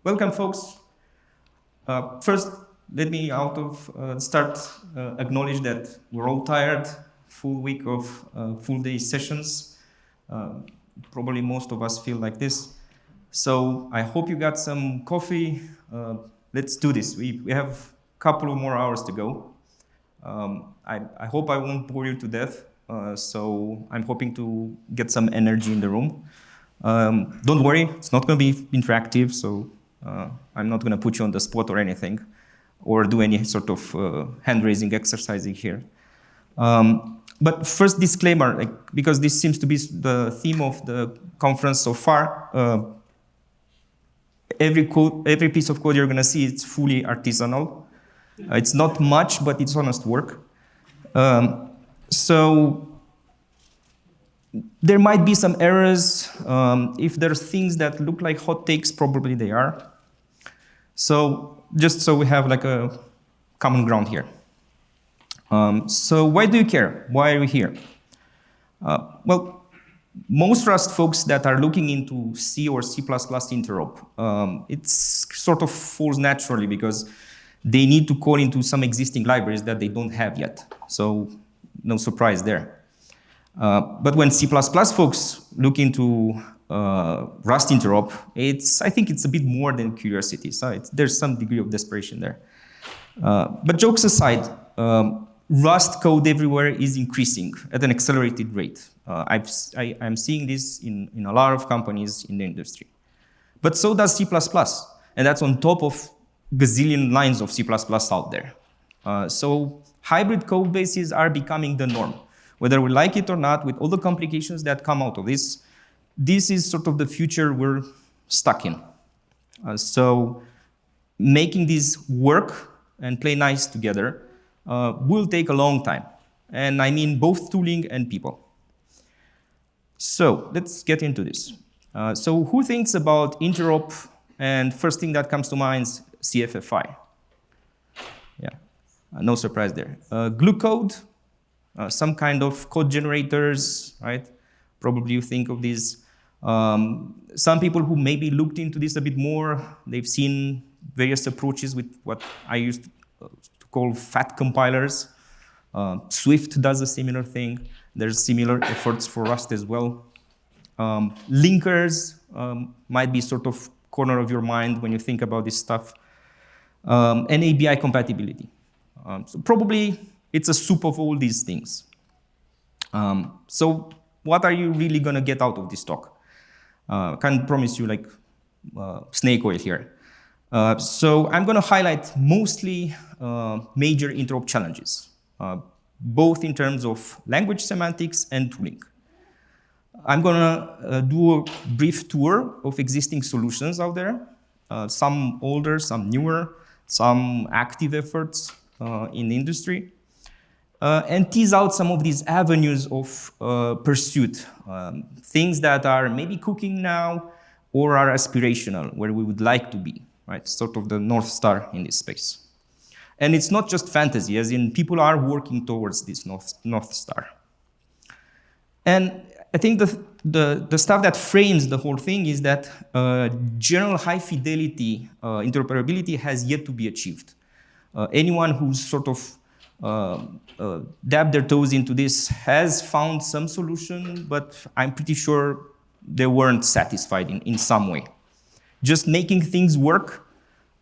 Welcome, folks. First, let me start acknowledge that we're all tired. Full week of full day sessions. Probably most of us feel like this. So I hope you got some coffee. Let's do this. We have a couple of more hours to go. I hope I won't bore you to death. So I'm hoping to get some energy in the room. Don't worry, it's not going to be interactive, so I'm not going to put you on the spot or anything, or do any sort of hand-raising exercising here. But first disclaimer, because this seems to be the theme of the conference so far, every piece of code you're going to see, it's fully artisanal. It's not much, but it's honest work. So there might be some errors. If there are things that look like hot takes, probably they are. So just so we have like a common ground here. So why do you care? Why are we here? Well, most Rust folks that are looking into C or C++ interop, it sort of falls naturally because they need to call into some existing libraries that they don't have yet. So no surprise there. But when C++ folks look into Rust interop, I think it's a bit more than curiosity. So there's some degree of desperation there. But jokes aside, Rust code everywhere is increasing at an accelerated rate. I'm seeing this in a lot of companies in the industry. But so does C++, and that's on top of gazillion lines of C++ out there. So hybrid code bases are becoming the norm. Whether we like it or not, with all the complications that come out of this, this is sort of the future we're stuck in. So making this work and play nice together will take a long time. And I mean both tooling and people. So let's get into this. So who thinks about interop? And first thing that comes to mind is CFFI. Yeah, no surprise there. Glue code, some kind of code generators, right? Probably you think of these. Some people who maybe looked into this a bit more, they've seen various approaches with what I used to call fat compilers. Swift does a similar thing. There's similar efforts for Rust as well. Linkers might be sort of corner of your mind when you think about this stuff. And ABI compatibility. So probably it's a soup of all these things. So what are you really going to get out of this talk? Can't promise you like snake oil here. So I'm going to highlight mostly major interop challenges, both in terms of language semantics and tooling. I'm going to do a brief tour of existing solutions out there, some older, some newer, some active efforts in the industry, and tease out some of these avenues of pursuit, things that are maybe cooking now or are aspirational, where we would like to be, right? Sort of the North Star in this space. And it's not just fantasy, as in people are working towards this North Star. And I think the stuff that frames the whole thing is that general high fidelity interoperability has yet to be achieved. Anyone who's sort of dabbed their toes into this has found some solution, but I'm pretty sure they weren't satisfied in some way. Just making things work,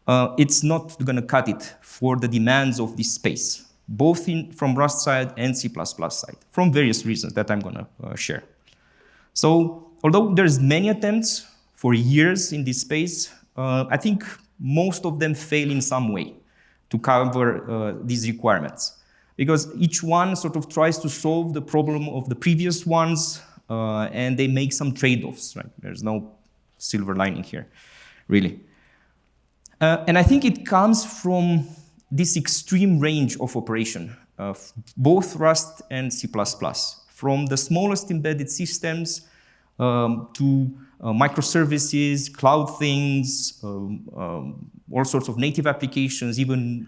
it's not going to cut it for the demands of this space, both from Rust side and C++ side, from various reasons that I'm going to share. So although there's many attempts for years in this space, I think most of them fail in some way to cover these requirements, because each one sort of tries to solve the problem of the previous ones, and they make some trade-offs, right? There's no silver lining here, really. And I think it comes from this extreme range of operation of both Rust and C++, from the smallest embedded systems to microservices, cloud things, all sorts of native applications, even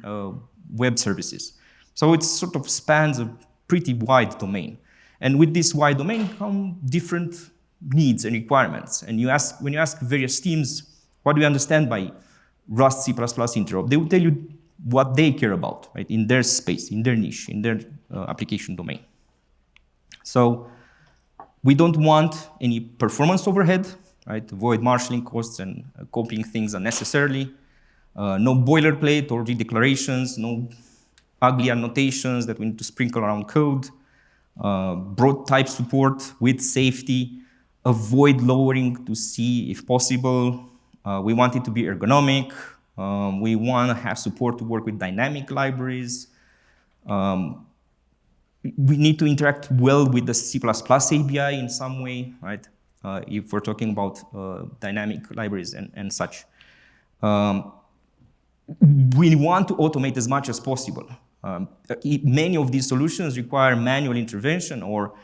web services. So it sort of spans a pretty wide domain. And with this wide domain come different needs and requirements. And when you ask various teams, what do you understand by Rust C++ Interop. They will tell you what they care about, right, in their space, in their niche, in their application domain. So we don't want any performance overhead, right? Avoid marshalling costs and copying things unnecessarily. No boilerplate or redeclarations, no ugly annotations that we need to sprinkle around code. Broad type support with safety. Avoid lowering to C if possible. We want it to be ergonomic. We want to have support to work with dynamic libraries. We need to interact well with the C++ API in some way, right? If we're talking about dynamic libraries and such. We want to automate as much as possible. Many of these solutions require manual intervention or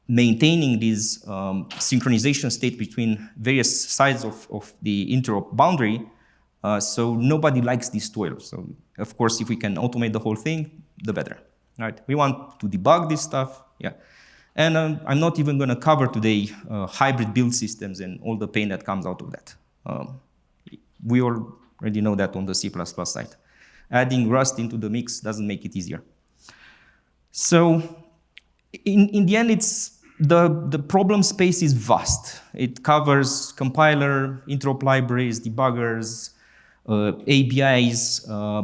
maintaining these synchronization state between various sides of the interop boundary. So nobody likes this toil. So of course, if we can automate the whole thing, the better. Right? We want to debug this stuff, yeah. And I'm not even going to cover today hybrid build systems and all the pain that comes out of that. We already know that on the C++ side. Adding Rust into the mix doesn't make it easier. So in the end, it's the problem space is vast. It covers compiler, interop libraries, debuggers, APIs,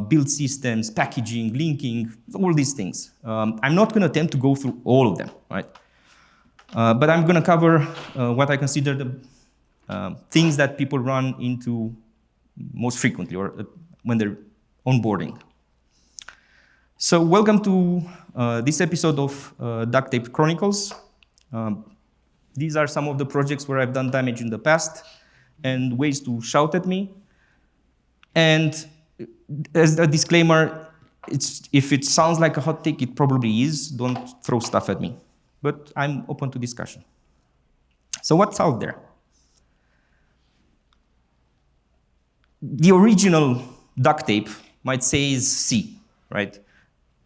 build systems, packaging, linking, all these things. I'm not going to attempt to go through all of them, right? But I'm going to cover what I consider the things that people run into most frequently or when they're onboarding. So welcome to this episode of Duct Tape Chronicles. These are some of the projects where I've done damage in the past and ways to shout at me. And as a disclaimer, if it sounds like a hot take, it probably is. Don't throw stuff at me. But I'm open to discussion. So what's out there? The original duct tape might say is C, right?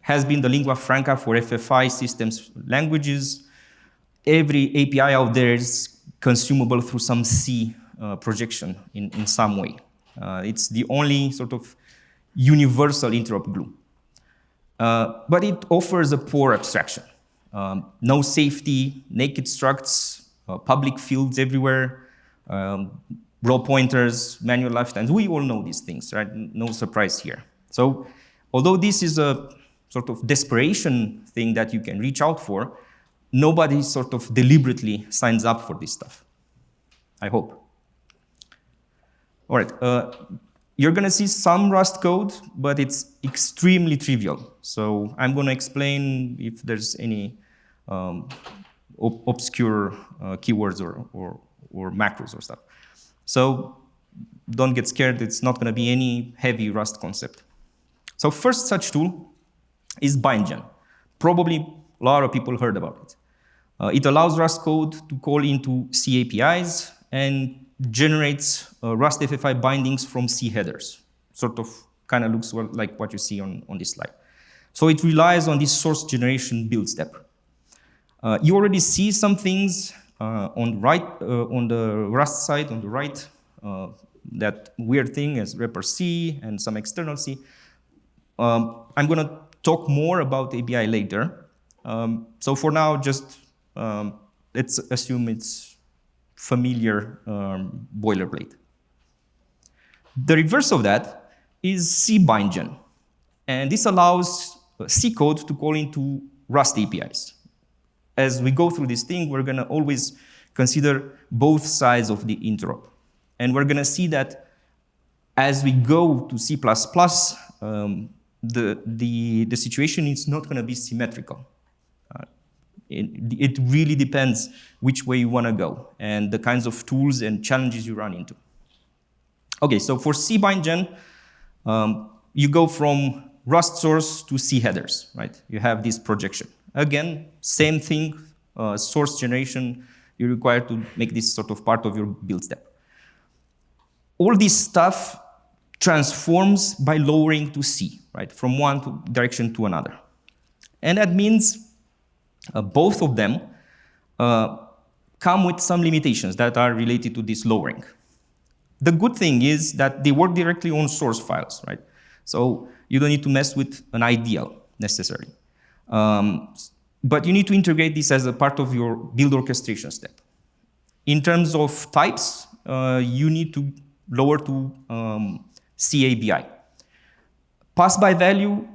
Has been the lingua franca for FFI systems languages. Every API out there is consumable through some C projection in some way. It's the only sort of universal interop glue. But it offers a poor abstraction. No safety, naked structs, public fields everywhere, raw pointers, manual lifetimes. We all know these things, right? No surprise here. So although this is a sort of desperation thing that you can reach out for, nobody sort of deliberately signs up for this stuff, I hope. All right, you're going to see some Rust code, but it's extremely trivial. So I'm going to explain if there's any obscure keywords or macros or stuff. So don't get scared. It's not going to be any heavy Rust concept. So first such tool is bindgen. Probably a lot of people heard about it. It allows Rust code to call into C APIs and generates Rust FFI bindings from C headers. Sort of kind of looks like what you see on this slide. So it relies on this source generation build step. You already see some things on the Rust side, on the right, that weird thing as repr C and some external C. I'm going to talk more about API later. So for now, just let's assume it's familiar boilerplate. The reverse of that is C bindgen. And this allows C code to call into Rust APIs. As we go through this thing, we're going to always consider both sides of the interop. And we're going to see that as we go to C++, the situation is not going to be symmetrical. It really depends which way you want to go and the kinds of tools and challenges you run into. Okay, so for C bindgen, you go from Rust source to C headers, right? You have this projection. Again, same thing, source generation, you're required to make this sort of part of your build step. All this stuff transforms by lowering to C, right? From one direction to another. And that means both of them come with some limitations that are related to this lowering. The good thing is that they work directly on source files, right? So you don't need to mess with an ideal necessarily. But you need to integrate this as a part of your build orchestration step. In terms of types, you need to lower to CABI. Pass by value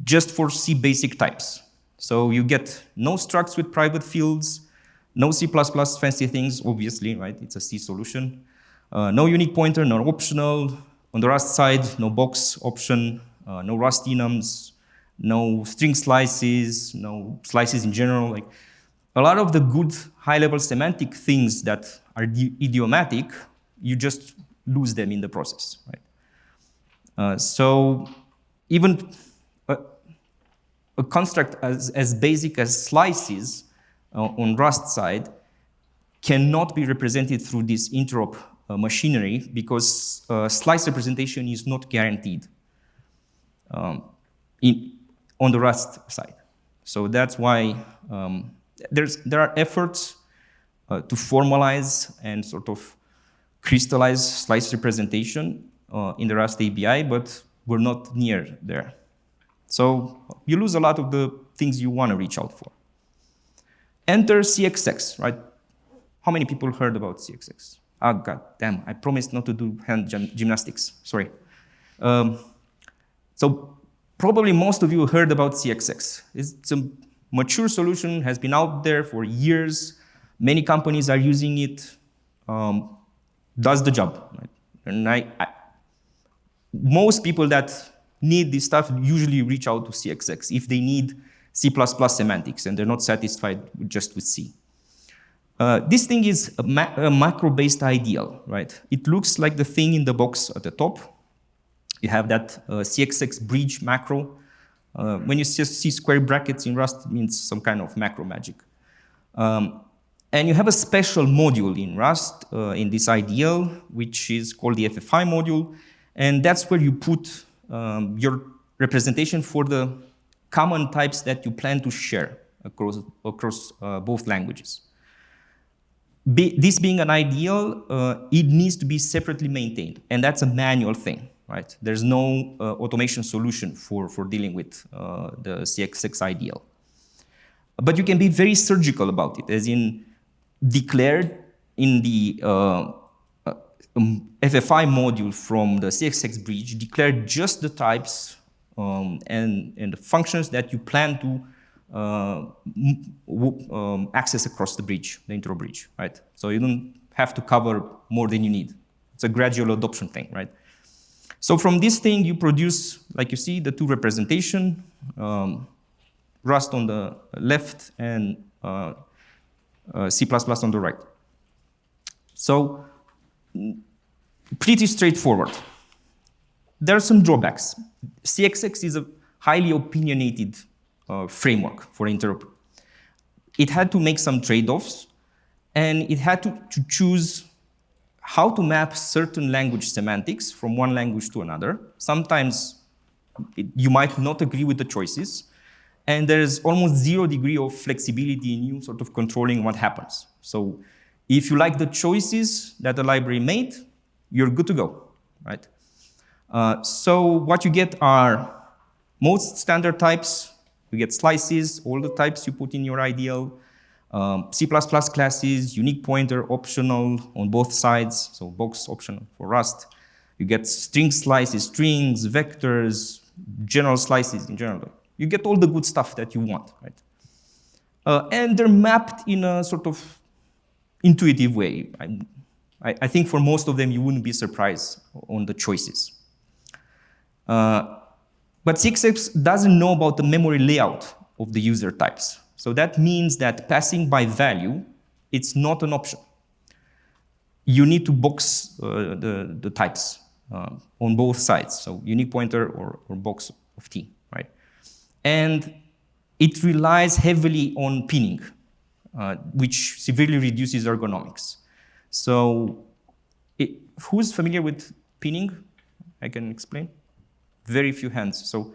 just for C basic types. So you get no structs with private fields, no C++ fancy things, obviously, right? It's a C solution. No unique pointer, no optional. On the Rust side, no box option, no Rust enums, no string slices, no slices in general. Like a lot of the good high-level semantic things that are idiomatic, you just lose them in the process, right? So even a construct as basic as slices on Rust side cannot be represented through this interop machinery because slice representation is not guaranteed on the Rust side. So that's why there are efforts to formalize and sort of crystallize slice representation in the Rust ABI, but we're not near there. So you lose a lot of the things you want to reach out for. Enter CXX, right? How many people heard about CXX? Oh, god damn, I promised not to do hand gymnastics, sorry. So probably most of you heard about CXX. It's a mature solution, has been out there for years. Many companies are using it, does the job. Right? And most people that need this stuff usually reach out to CXX if they need C++ semantics and they're not satisfied just with C. This thing is a macro-based ideal, right? It looks like the thing in the box at the top. You have that CXX bridge macro. When you just see square brackets in Rust, it means some kind of macro magic. And you have a special module in Rust in this ideal, which is called the FFI module. And that's where you put your representation for the common types that you plan to share across both languages. This being an ideal, it needs to be separately maintained, and that's a manual thing, right? There's no automation solution for dealing with the CXX ideal. But you can be very surgical about it, as in declared in the FFI module from the CXX bridge, declare just the types and the functions that you plan to access across the bridge, the intro bridge, right? So you don't have to cover more than you need. It's a gradual adoption thing, right? So from this thing, you produce, like you see, the two representation, Rust on the left and C++ on the right. So pretty straightforward. There are some drawbacks. CXX is a highly opinionated framework for interop. It had to make some trade-offs, and it had to choose how to map certain language semantics from one language to another. Sometimes you might not agree with the choices, and there's almost 0 degree of flexibility in you sort of controlling what happens. So if you like the choices that the library made, you're good to go, right? So what you get are most standard types. You get slices, all the types you put in your ideal, C++ classes, unique pointer, optional on both sides, so box optional for Rust. You get string slices, strings, vectors, general slices in general. You get all the good stuff that you want, right? And they're mapped in a sort of intuitive way. I think for most of them, you wouldn't be surprised on the choices. But CXX doesn't know about the memory layout of the user types. So that means that passing by value, it's not an option. You need to box the types on both sides, so unique pointer or box of T, right? And it relies heavily on pinning, which severely reduces ergonomics. So who's familiar with pinning? I can explain. Very few hands. So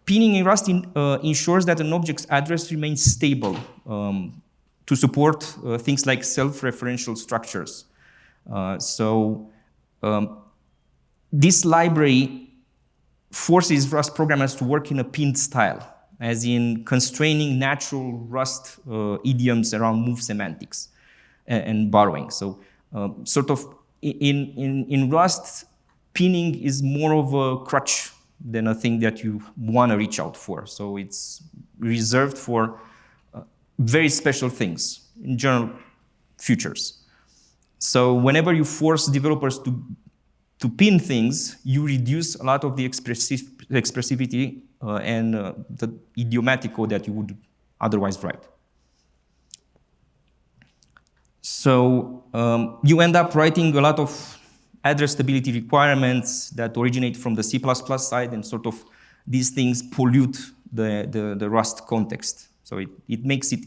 pinning in Rust ensures that an object's address remains stable to support things like self-referential structures. This library forces Rust programmers to work in a pinned style, as in constraining natural Rust idioms around move semantics and borrowing. So sort of in Rust, pinning is more of a crutch than a thing that you want to reach out for. So it's reserved for very special things, in general, features. So whenever you force developers to pin things, you reduce a lot of the expressivity and the idiomatic code that you would otherwise write. So you end up writing a lot of address stability requirements that originate from the C++ side, and sort of these things pollute the Rust context. So it makes it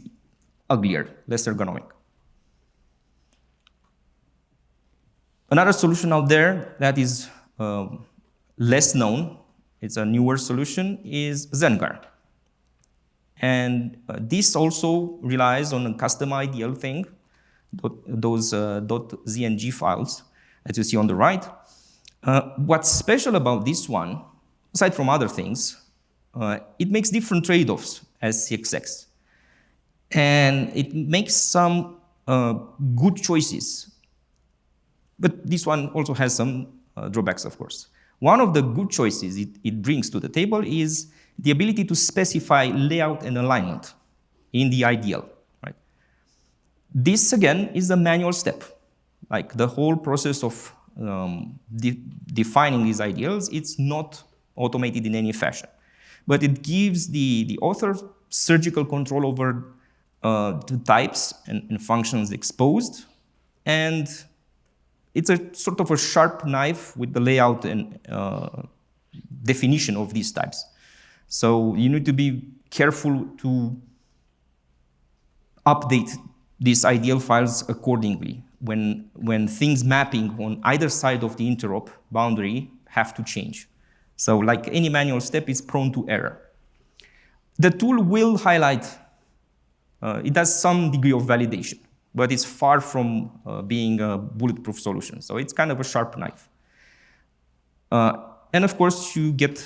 uglier, less ergonomic. Another solution out there that is less known, it's a newer solution, is Zngur. And this also relies on a custom IDL thing, those .zng files that you see on the right. What's special about this one, aside from other things, it makes different trade-offs as CXX. And it makes some good choices. But this one also has some drawbacks, of course. One of the good choices it brings to the table is the ability to specify layout and alignment in the IDL. Right? This, again, is a manual step. Like the whole process of defining these IDLs, it's not automated in any fashion. But it gives the author surgical control over the types and functions exposed. And it's a sort of a sharp knife with the layout and definition of these types. So you need to be careful to update these IDL files accordingly when things mapping on either side of the interop boundary have to change. So like any manual step, it's prone to error. The tool will highlight, it does some degree of validation, but it's far from being a bulletproof solution. So it's kind of a sharp knife. And of course, you get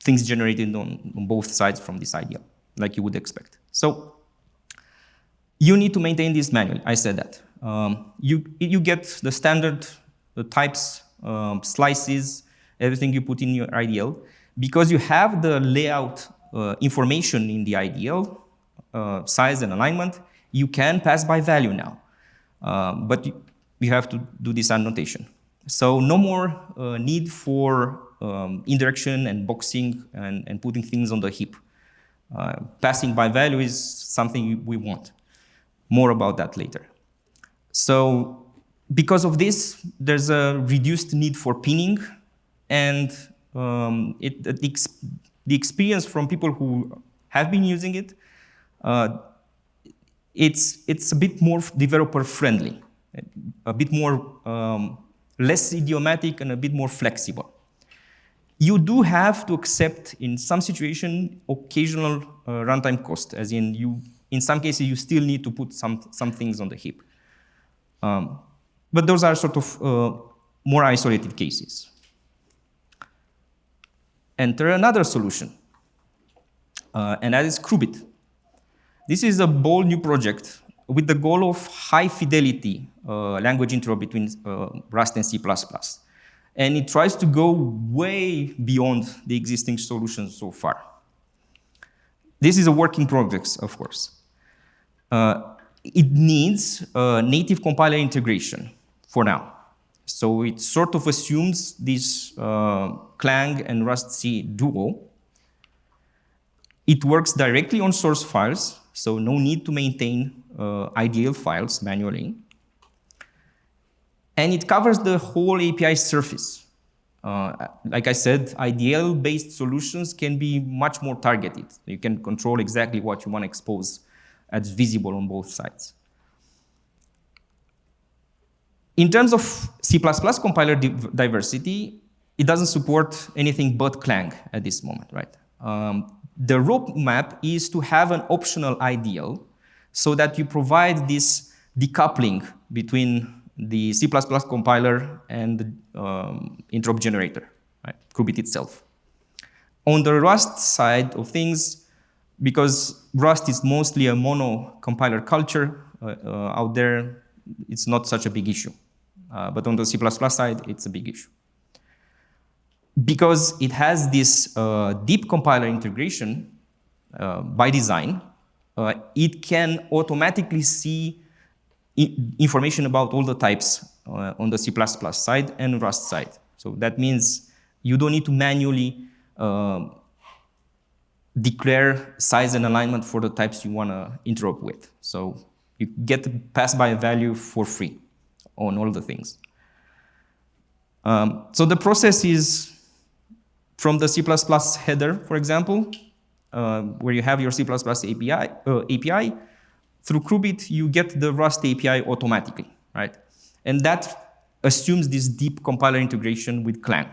things generated on both sides from this IDL, like you would expect. So you need to maintain this manually. I said that. You get the standard types, slices, everything you put in your IDL. Because you have the layout information in the IDL, size and alignment, you can pass by value now. But you have to do this annotation. So no more need for indirection and boxing and putting things on the heap. Passing by value is something we want. More about that later. So because of this, there's a reduced need for pinning, and the experience from people who have been using it, it's a bit more developer friendly, a bit more less idiomatic and a bit more flexible. You do have to accept, in some situation, occasional runtime cost, as in some cases, you still need to put some things on the heap. But those are sort of more isolated cases. Enter another solution, and that is Cubit. This is a bold new project with the goal of high fidelity language interop between Rust and C++. And it tries to go way beyond the existing solutions so far. This is a work in progress, of course. It needs native compiler integration for now. So it sort of assumes this Clang and Rust-C duo. It works directly on source files, so no need to maintain IDL files manually. And it covers the whole API surface. Like I said, IDL-based solutions can be much more targeted. You can control exactly what you want to expose as visible on both sides. In terms of C++ compiler diversity, it doesn't support anything but Clang at this moment, right? The roadmap is to have an optional IDL so that you provide this decoupling between the C++ compiler and the interop generator, right? Cubit itself. On the Rust side of things, because Rust is mostly a mono compiler culture out there, it's not such a big issue. But on the C++ side, it's a big issue. Because it has this deep compiler integration by design, it can automatically see information about all the types on the C++ side and Rust side. So that means you don't need to manually declare size and alignment for the types you want to interop with. So you get to pass by a value for free on all the things. So the process is from the C++ header, for example, where you have your C++ API, through Cubit, you get the Rust API automatically, right? And that assumes this deep compiler integration with Clang.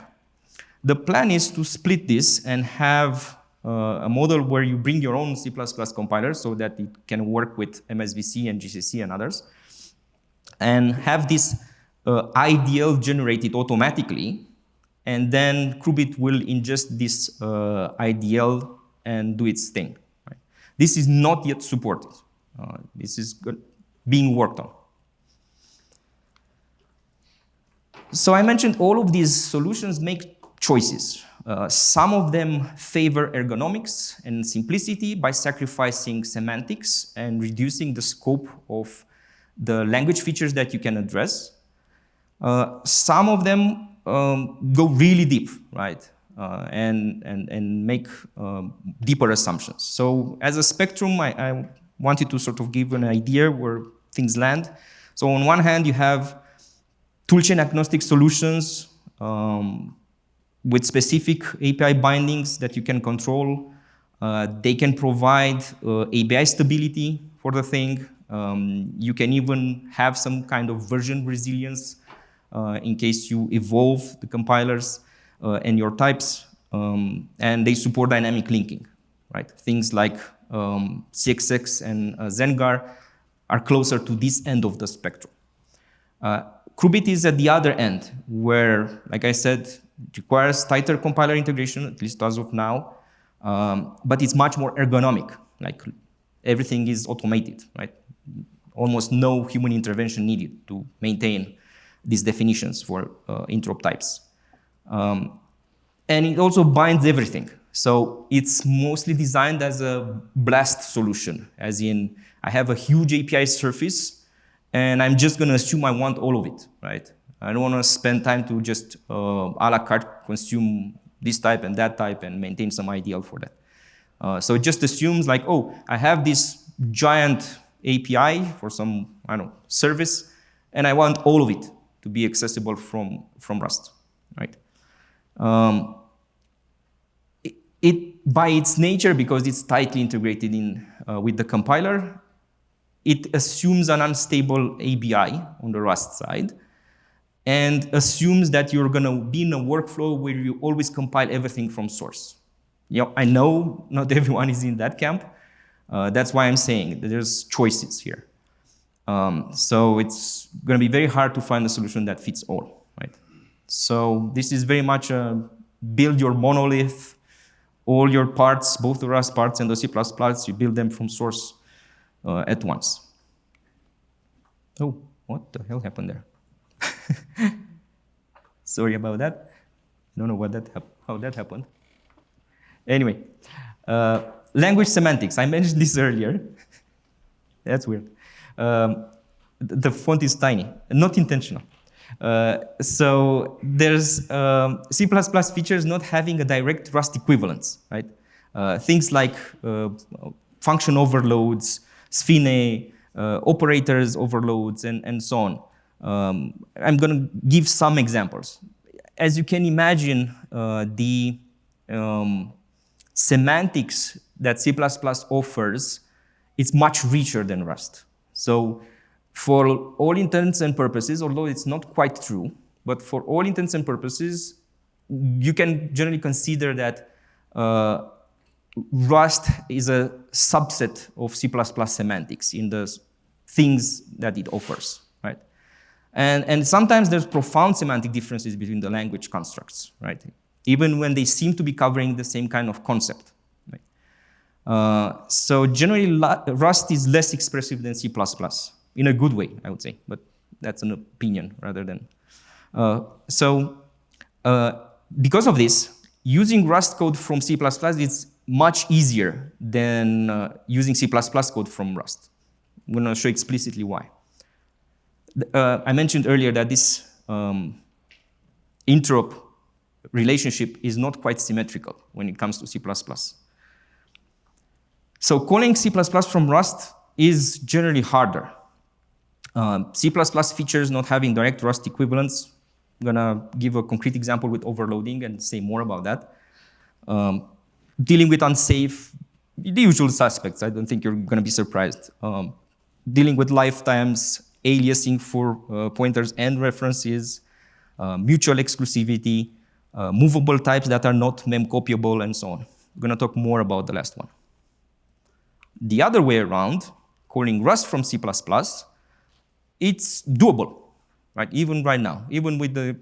The plan is to split this and have a model where you bring your own C++ compiler so that it can work with MSVC and GCC and others, and have this IDL generated automatically, and then Cubit will ingest this IDL and do its thing. Right? This is not yet supported. This is being worked on. So I mentioned all of these solutions make choices. Some of them favor ergonomics and simplicity by sacrificing semantics and reducing the scope of the language features that you can address. Some of them go really deep, right? And make deeper assumptions. So as a spectrum, I wanted to sort of give an idea where things land. So on one hand, you have toolchain agnostic solutions with specific API bindings that you can control. They can provide API stability for the thing. You can even have some kind of version resilience in case you evolve the compilers and your types. And they support dynamic linking, right? Things like CXX and Zngur are closer to this end of the spectrum. Cubit is at the other end, where, like I said, it requires tighter compiler integration, at least as of now, but it's much more ergonomic. Like everything is automated, right? Almost no human intervention needed to maintain these definitions for interop types. And it also binds everything. So it's mostly designed as a blast solution, as in I have a huge API surface and I'm just going to assume I want all of it, right? I don't want to spend time to just a la carte consume this type and that type and maintain some IDL for that. So it just assumes like, oh, I have this giant API for some, I don't know, service, and I want all of it to be accessible from Rust, right? It by its nature, because it's tightly integrated in with the compiler, it assumes an unstable ABI on the Rust side, and assumes that you're going to be in a workflow where you always compile everything from source. You know, I know not everyone is in that camp. That's why I'm saying that there's choices here. So it's going to be very hard to find a solution that fits all, right? So this is very much a build your monolith, all your parts, both the Rust parts and the C++, you build them from source at once. Oh, what the hell happened there? Sorry about that. I don't know how that happened. Anyway, language semantics. I mentioned this earlier. That's weird. The font is tiny, not intentional. So there's C++ features not having a direct Rust equivalence, right? Things like function overloads, sphinx, operators overloads, and so on. I'm going to give some examples. As you can imagine, the semantics that C++ offers is much richer than Rust. So for all intents and purposes, although it's not quite true, but for all intents and purposes, you can generally consider that Rust is a subset of C++ semantics in the things that it offers, right? And sometimes there's profound semantic differences between the language constructs, right? Even when they seem to be covering the same kind of concept, right? So generally, Rust is less expressive than C++, in a good way, I would say, but that's an opinion rather than. Because of this, using Rust code from C++ is much easier than using C++ code from Rust. I'm going to show explicitly why. I mentioned earlier that this interop relationship is not quite symmetrical when it comes to C++. So calling C++ from Rust is generally harder. C++ features not having direct Rust equivalents. I'm gonna give a concrete example with overloading and say more about that. Dealing with unsafe, the usual suspects. I don't think you're gonna be surprised. Dealing with lifetimes, aliasing for pointers and references, mutual exclusivity, movable types that are not mem-copyable, and so on. I'm gonna talk more about the last one. The other way around, calling Rust from C++, it's doable, right? Even right now, even with the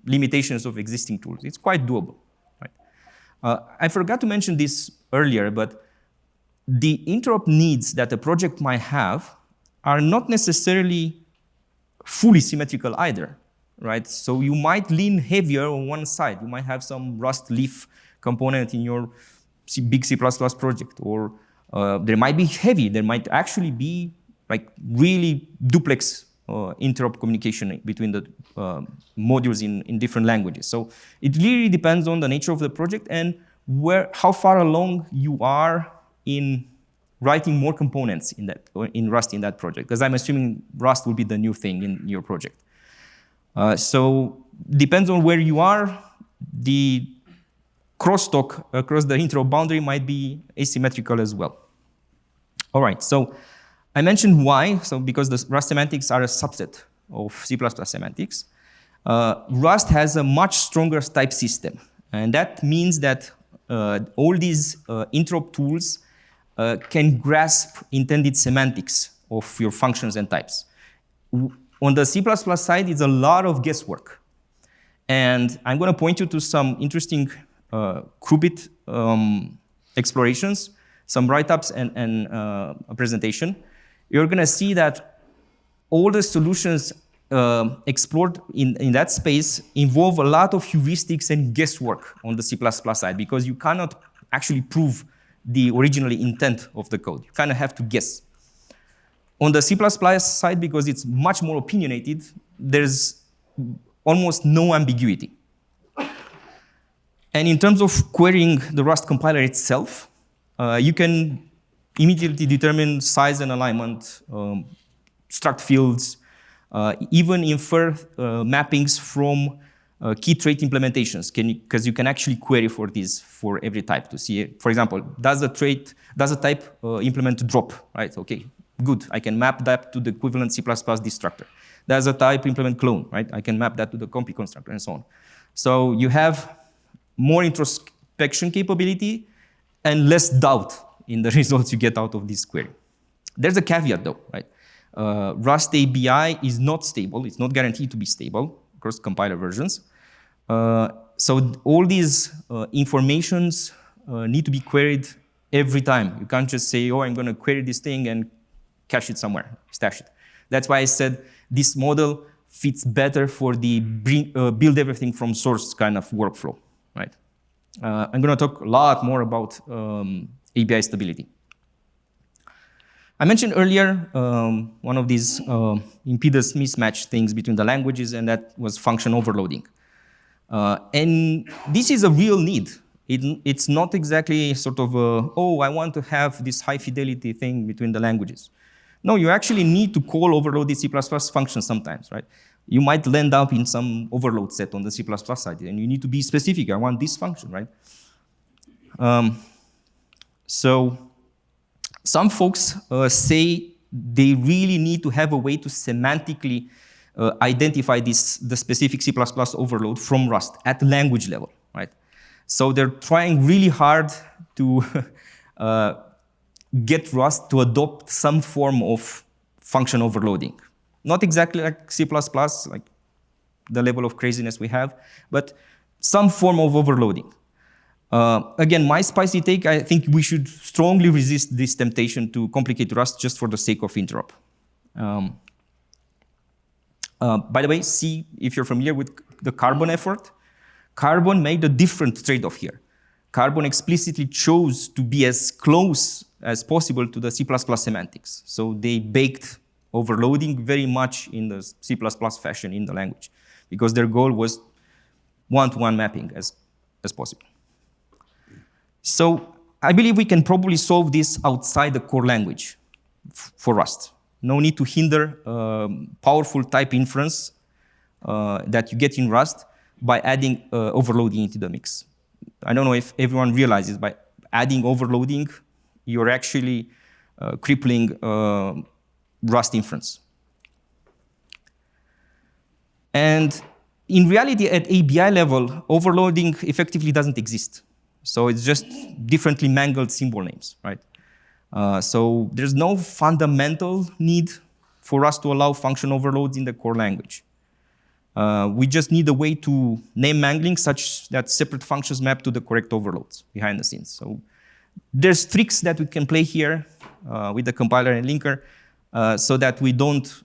limitations of existing tools, it's quite doable, right? I forgot to mention this earlier, but the interop needs that a project might have are not necessarily fully symmetrical either, right? So you might lean heavier on one side. You might have some Rust leaf component in your big C++ project, or there might be heavy. There might actually be like really duplex interop communication between the modules in different languages. So it really depends on the nature of the project and how far along you are in writing more components in Rust in that project, because I'm assuming Rust will be the new thing in your project. So depends on where you are. The crosstalk across the interop boundary might be asymmetrical as well. All right, so I mentioned why. So because the Rust semantics are a subset of C++ semantics, Rust has a much stronger type system. And that means that all these interop tools can grasp intended semantics of your functions and types. On the C++ side, it's a lot of guesswork. And I'm going to point you to some interesting Cubit explorations, some write-ups and a presentation. You're going to see that all the solutions explored in that space involve a lot of heuristics and guesswork on the C++ side, because you cannot actually prove the original intent of the code. You kind of have to guess. On the C++ side, because it's much more opinionated, there's almost no ambiguity. And in terms of querying the Rust compiler itself, you can immediately determine size and alignment, struct fields, even infer mappings from key trait implementations, because you can actually query for these for every type to see, for example, does a type implement drop, right? Okay, good, I can map that to the equivalent C++ destructor. Does a type implement clone, right? I can map that to the compy constructor and so on. So you have more introspection capability and less doubt in the results you get out of this query. There's a caveat though, right? Rust ABI is not stable. It's not guaranteed to be stable across compiler versions. So all these informations need to be queried every time. You can't just say, oh, I'm going to query this thing and cache it somewhere, stash it. That's why I said this model fits better for the build everything from source kind of workflow, right? I'm going to talk a lot more about ABI stability. I mentioned earlier one of these impedance mismatch things between the languages, and that was function overloading. And this is a real need. It's not exactly sort of, oh, I want to have this high fidelity thing between the languages. No, you actually need to call overloaded C++ functions sometimes, right? You might land up in some overload set on the C++ side, and you need to be specific. I want this function, right? So some folks say they really need to have a way to semantically identify the specific C++ overload from Rust at language level, right? So they're trying really hard to get Rust to adopt some form of function overloading. Not exactly like C++, like the level of craziness we have, but some form of overloading. Again, my spicy take, I think we should strongly resist this temptation to complicate Rust just for the sake of interop. By the way, see if you're familiar with the Carbon effort. Carbon made a different trade-off here. Carbon explicitly chose to be as close as possible to the C++ semantics. So they baked overloading very much in the C++ fashion in the language, because their goal was one-to-one mapping as possible. So I believe we can probably solve this outside the core language for Rust. No need to hinder powerful type inference that you get in Rust by adding overloading into the mix. I don't know if everyone realizes, by adding overloading, you're actually crippling Rust inference. And in reality, at ABI level, overloading effectively doesn't exist. So it's just differently mangled symbol names, right? So there's no fundamental need for us to allow function overloads in the core language. We just need a way to name mangling such that separate functions map to the correct overloads behind the scenes. So there's tricks that we can play here with the compiler and linker so that we don't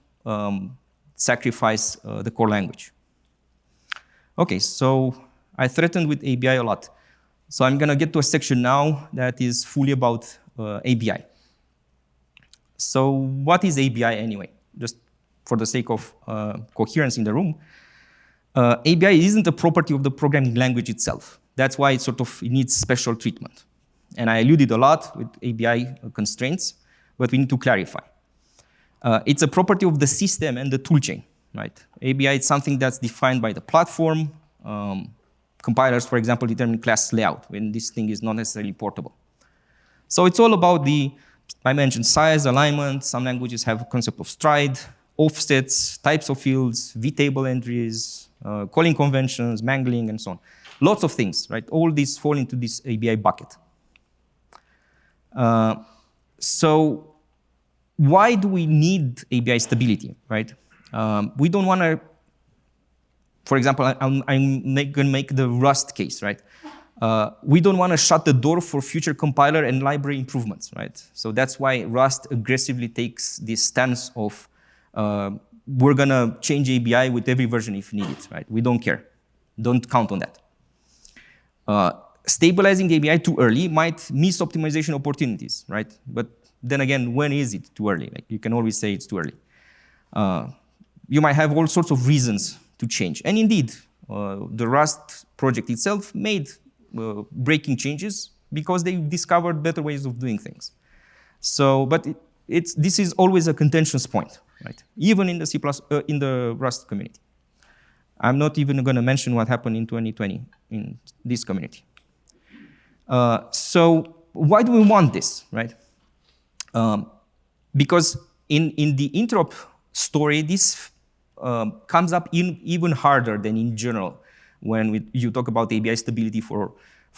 sacrifice the core language. Okay, so I threatened with ABI a lot. So I'm going to get to a section now that is fully about ABI. So what is ABI anyway? Just for the sake of coherence in the room, ABI isn't a property of the programming language itself. That's why it needs special treatment. And I alluded a lot with ABI constraints, but we need to clarify. It's a property of the system and the toolchain, right? ABI is something that's defined by the platform. Compilers, for example, determine class layout when this thing is not necessarily portable. So it's all about I mentioned size, alignment. Some languages have a concept of stride, offsets, types of fields, vtable entries, calling conventions, mangling, and so on. Lots of things, right? All these fall into this ABI bucket. So why do we need ABI stability, right? We don't want to, for example, I'm going to make the Rust case, right? We don't want to shut the door for future compiler and library improvements, right? So that's why Rust aggressively takes this stance of we're going to change ABI with every version if you need it, right? We don't care. Don't count on that. Stabilizing ABI too early might miss optimization opportunities, right? But then again, when is it too early? Like, you can always say it's too early. You might have all sorts of reasons to change. And indeed, the Rust project itself made breaking changes because they discovered better ways of doing things. So, but this is always a contentious point, right? Even in the in the Rust community. I'm not even going to mention what happened in 2020 in this community. So why do we want this, right? Because in the interop story, this comes up even harder than in general when you talk about ABI stability for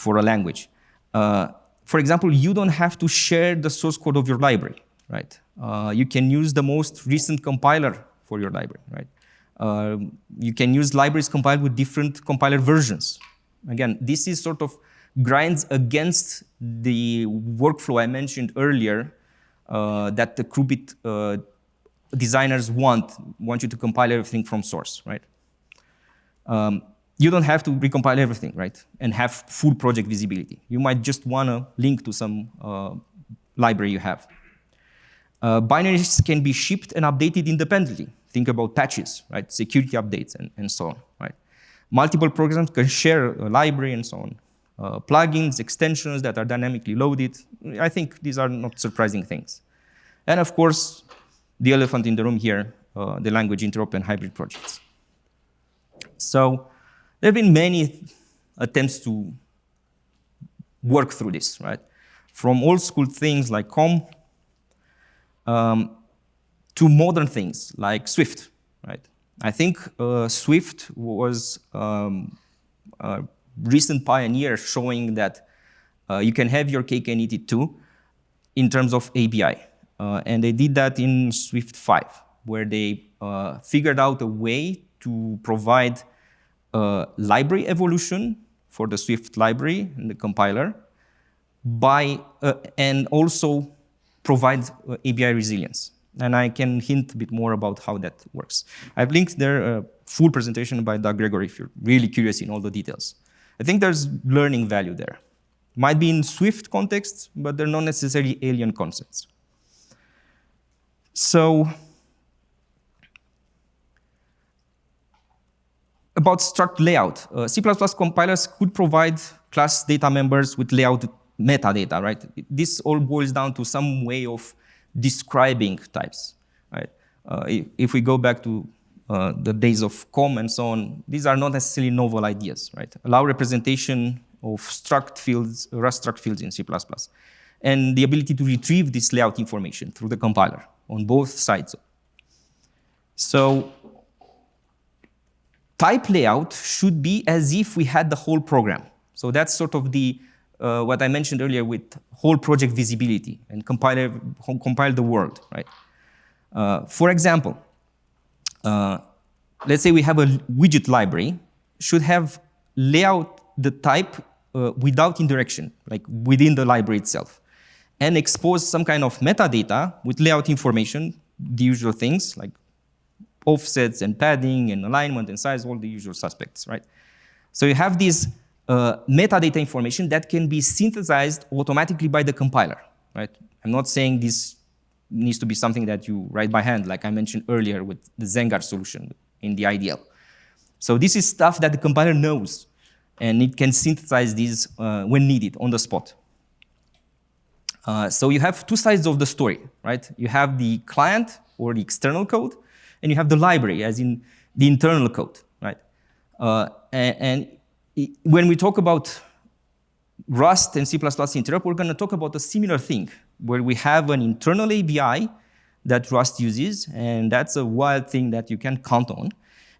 a language. For example, you don't have to share the source code of your library, right? You can use the most recent compiler for your library, right? You can use libraries compiled with different compiler versions. Again, this is grinds against the workflow I mentioned earlier that the Cubit designers want you to compile everything from source, right? You don't have to recompile everything, right? And have full project visibility. You might just want to link to some library you have. Binaries can be shipped and updated independently. Think about patches, right? Security updates and so on, right? Multiple programs can share a library and so on. Plugins, extensions that are dynamically loaded. I think these are not surprising things. And of course, the elephant in the room here, the language interop and hybrid projects. So there have been many attempts to work through this, right? From old school things like COM to modern things like Swift, right? I think Swift was a recent pioneer showing that you can have your cake and eat it too in terms of ABI. And they did that in Swift 5, where they figured out a way to provide library evolution for the Swift library and the compiler and also provide ABI resilience. And I can hint a bit more about how that works. I've linked there a full presentation by Doug Gregory if you're really curious in all the details. I think there's learning value there. Might be in Swift context, but they're not necessarily alien concepts. So, about struct layout. C++ compilers could provide class data members with layout metadata, right? This all boils down to some way of describing types, right? If we go back to the days of COM and so on, these are not necessarily novel ideas, right? Allow representation of struct fields, Rust struct fields in C++, and the ability to retrieve this layout information through the compiler on both sides. So type layout should be as if we had the whole program. So that's sort of the what I mentioned earlier with whole project visibility and compile the world, right? For example, let's say we have a widget library, should have layout the type without indirection, like within the library itself, and expose some kind of metadata with layout information, the usual things like offsets and padding and alignment and size, all the usual suspects, right? So you have this metadata information that can be synthesized automatically by the compiler, right? I'm not saying this needs to be something that you write by hand, like I mentioned earlier with the Zngur solution in the IDL. So this is stuff that the compiler knows, and it can synthesize these when needed on the spot. So you have two sides of the story, right? You have the client or the external code, and you have the library, as in the internal code, right? When we talk about Rust and C++ Interop, we're going to talk about a similar thing, where we have an internal ABI that Rust uses, and that's a wild thing that you can count on.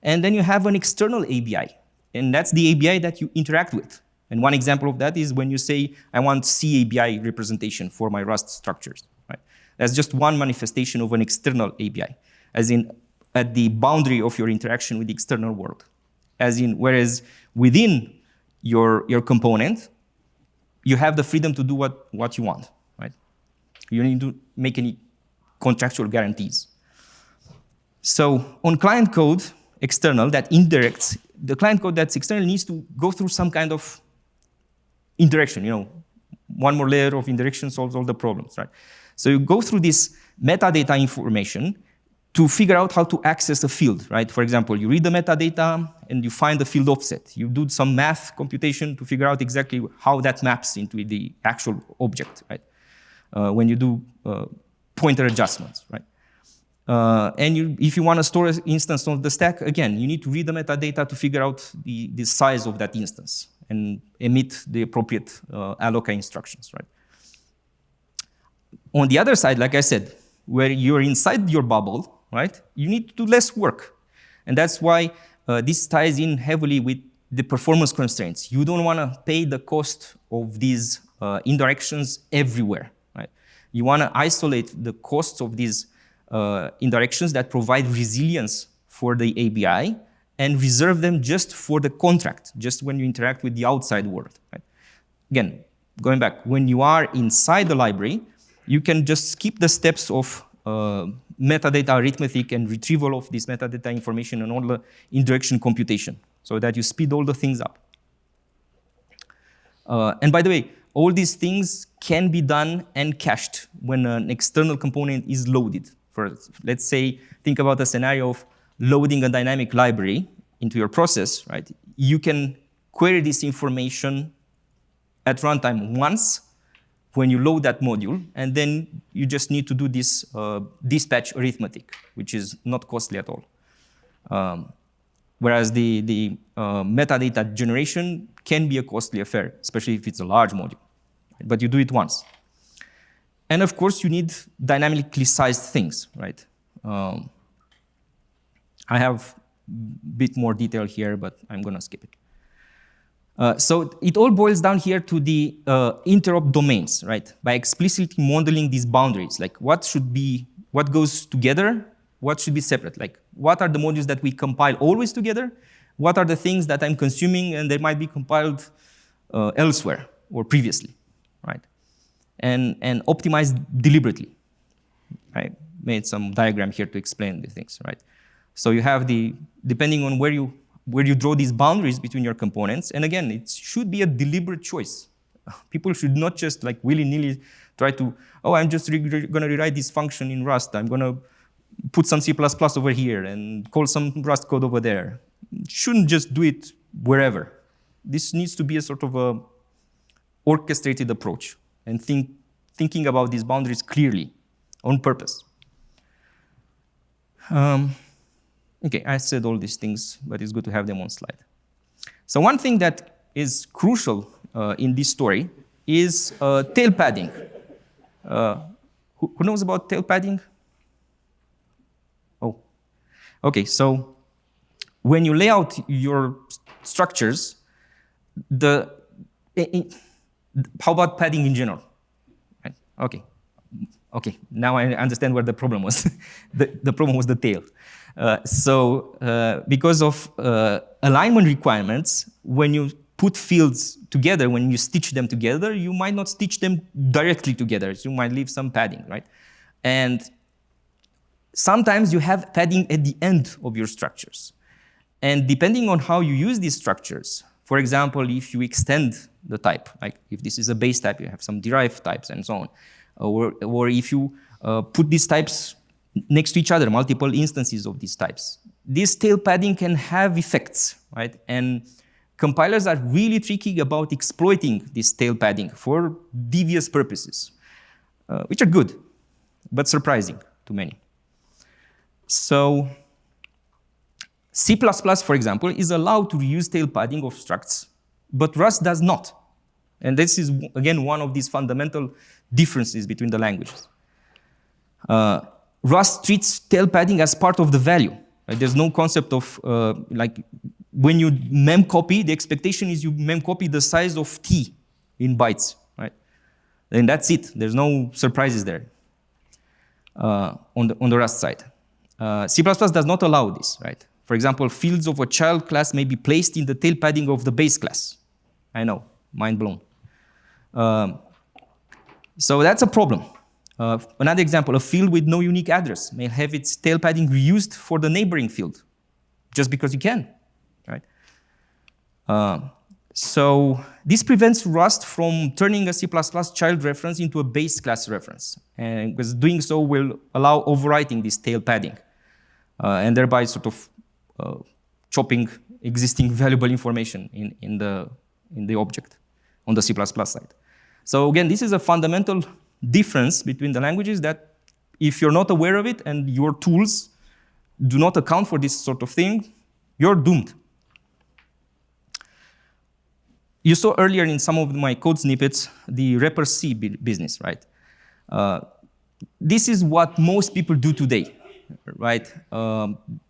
And then you have an external ABI, and that's the ABI that you interact with. And one example of that is when you say, I want C ABI representation for my Rust structures, right? That's just one manifestation of an external ABI, as in at the boundary of your interaction with the external world. Whereas within your component, you have the freedom to do what you want, right? You don't need to make any contractual guarantees. So on client code, external, that indirects, the client code that's external needs to go through some kind of indirection, one more layer of indirection solves all the problems, right? So you go through this metadata information to figure out how to access a field, right? For example, you read the metadata and you find the field offset. You do some math computation to figure out exactly how that maps into the actual object, right? When you do pointer adjustments, right? If you want to store an instance on the stack, again, you need to read the metadata to figure out the size of that instance and emit the appropriate alloca instructions, right? On the other side, like I said, where you're inside your bubble, right, you need to do less work. And that's why this ties in heavily with the performance constraints. You don't want to pay the cost of these indirections everywhere, right? You want to isolate the costs of these indirections that provide resilience for the ABI and reserve them just for the contract, just when you interact with the outside world, right? Again, going back, when you are inside the library, you can just skip the steps of metadata arithmetic and retrieval of this metadata information and all the indirection computation so that you speed all the things up. And by the way, all these things can be done and cached when an external component is loaded. Let's say, think about a scenario of loading a dynamic library into your process, right? You can query this information at runtime once when you load that module, and then you just need to do this dispatch arithmetic, which is not costly at all. Whereas the metadata generation can be a costly affair, especially if it's a large module. But you do it once. And of course, you need dynamically sized things, right? I have a bit more detail here, but I'm going to skip it. So it all boils down here to the interop domains, right? By explicitly modeling these boundaries, like what goes together, what should be separate, like what are the modules that we compile always together, what are the things that I'm consuming and they might be compiled elsewhere or previously, right? And optimized deliberately. I made some diagram here to explain the things, right? So you have depending on where you draw these boundaries between your components, and again, it should be a deliberate choice. People should not just like willy-nilly try to, oh, I'm just gonna rewrite this function in Rust, I'm gonna put some C++ over here and call some Rust code over there. Shouldn't just do it wherever. This needs to be a sort of a orchestrated approach and thinking about these boundaries clearly, on purpose. Okay, I said all these things, but it's good to have them on slide. So one thing that is crucial in this story is tail padding. Who knows about tail padding? Oh, okay, so when you lay out your structures, how about padding in general? Right? Okay, now I understand where the problem was. the problem was the tail. Because of alignment requirements, when you put fields together, when you stitch them together, you might not stitch them directly together. So you might leave some padding, right? And sometimes you have padding at the end of your structures. And depending on how you use these structures, for example, if you extend the type, like if this is a base type, you have some derived types and so on. Or if you put these types next to each other, multiple instances of these types, this tail padding can have effects, right? And compilers are really tricky about exploiting this tail padding for devious purposes, which are good, but surprising to many. So C++, for example, is allowed to reuse tail padding of structs, but Rust does not. And this is, again, one of these fundamental differences between the languages. Rust treats tail padding as part of the value. Right? There's no concept of, like, when you memcopy, the expectation is you memcopy the size of t in bytes, right? And that's it. There's no surprises there on the Rust side. C++ does not allow this, right? For example, fields of a child class may be placed in the tail padding of the base class. I know, mind blown. So that's a problem. Another example, a field with no unique address may have its tail padding reused for the neighboring field, just because you can, right? So this prevents Rust from turning a C++ child reference into a base class reference, and because doing so will allow overwriting this tail padding, and thereby sort of chopping existing valuable information in the object on the C++ side. So again, this is a fundamental difference between the languages that if you're not aware of it and your tools do not account for this sort of thing, you're doomed. You saw earlier in some of my code snippets the wrapper C business, right? This is what most people do today, right?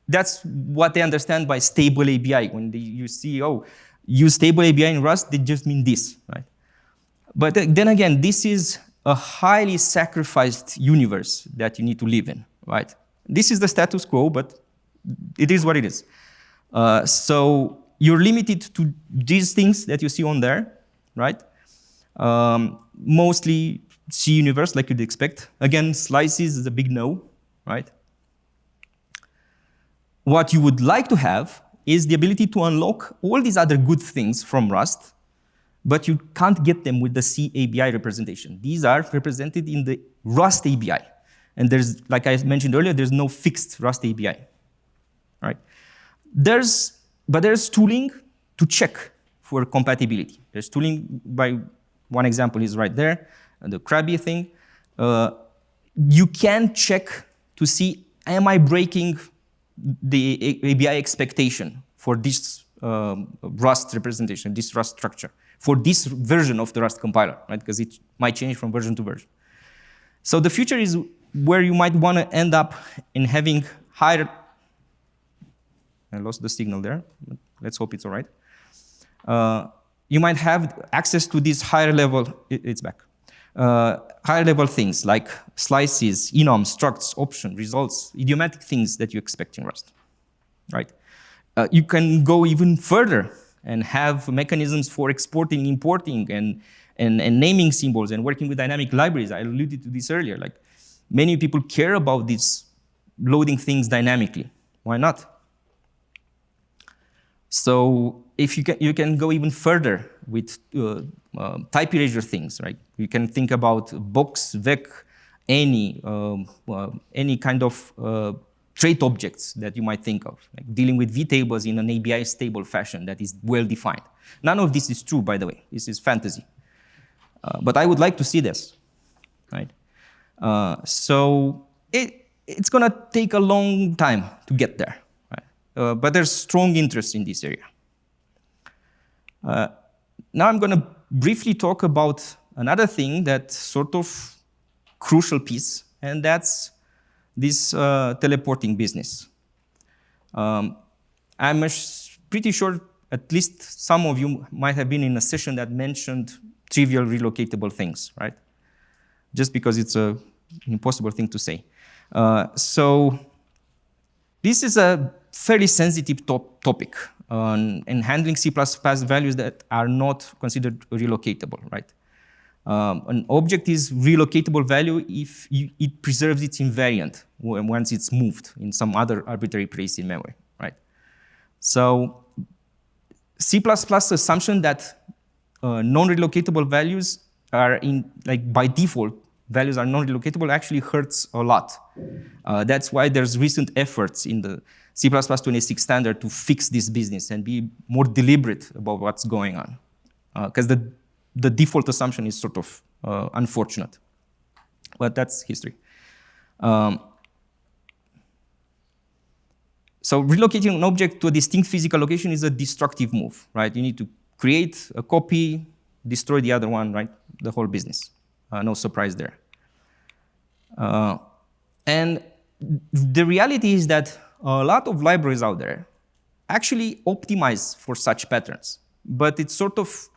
That's what they understand by stable ABI. When you see, oh, use stable ABI in Rust, they just mean this, right? But then again, this is a highly sacrificed universe that you need to live in, right? This is the status quo, but it is what it is. So you're limited to these things that you see on there, right? Mostly C universe, like you'd expect. Again, slices is a big no, right? What you would like to have is the ability to unlock all these other good things from Rust, but you can't get them with the C ABI representation. These are represented in the Rust ABI. And there's, like I mentioned earlier, there's no fixed Rust ABI, right? But there's tooling to check for compatibility. There's tooling by, one example is right there, the Krabby thing. You can check to see, am I breaking the ABI expectation for this Rust representation, this Rust structure, for this version of the Rust compiler, right? Because it might change from version to version. So the future is where you might want to end up in having higher, I lost the signal there, but let's hope it's all right. you might have access to these higher level, it's back, higher level things like slices, enum, structs, option, results, idiomatic things that you expect in Rust, right? You can go even further and have mechanisms for exporting, importing, and naming symbols and working with dynamic libraries. I alluded to this earlier. Like, many people care about this loading things dynamically. Why not? So if you can go even further with type erasure things, right? You can think about box, vec, any kind of trait objects that you might think of, like dealing with vtables in an ABI stable fashion that is well defined. None of this is true, by the way. This is fantasy. But I would like to see this, right? So it's going to take a long time to get there, right? But there's strong interest in this area. Now I'm going to briefly talk about another thing that's sort of crucial piece, and that's this teleporting business. I'm pretty sure at least some of you might have been in a session that mentioned trivial relocatable things, right? Just because it's an impossible thing to say. So this is a fairly sensitive topic in handling C++ values that are not considered relocatable, right? An object is relocatable value if it preserves its invariant once it's moved in some other arbitrary place in memory, right? So C++ assumption that non-relocatable values are by default, values are non-relocatable actually hurts a lot. That's why there's recent efforts in the C++ 26 standard to fix this business and be more deliberate about what's going on. Because the default assumption is sort of unfortunate. But that's history. So relocating an object to a distinct physical location is a destructive move, right? You need to create a copy, destroy the other one, right? The whole business. No surprise there. And the reality is that a lot of libraries out there actually optimize for such patterns, but it's sort of,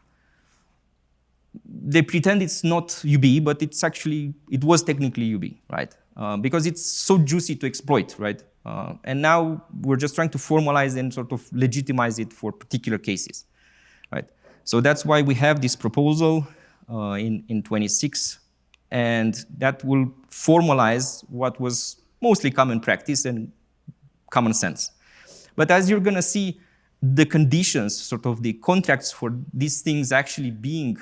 they pretend it's not UB, but it's actually, it was technically UB, right? Because it's so juicy to exploit, right? And now we're just trying to formalize and sort of legitimize it for particular cases, right? So that's why we have this proposal in 26, and that will formalize what was mostly common practice and common sense. But as you're going to see, the conditions, sort of the contracts for these things actually being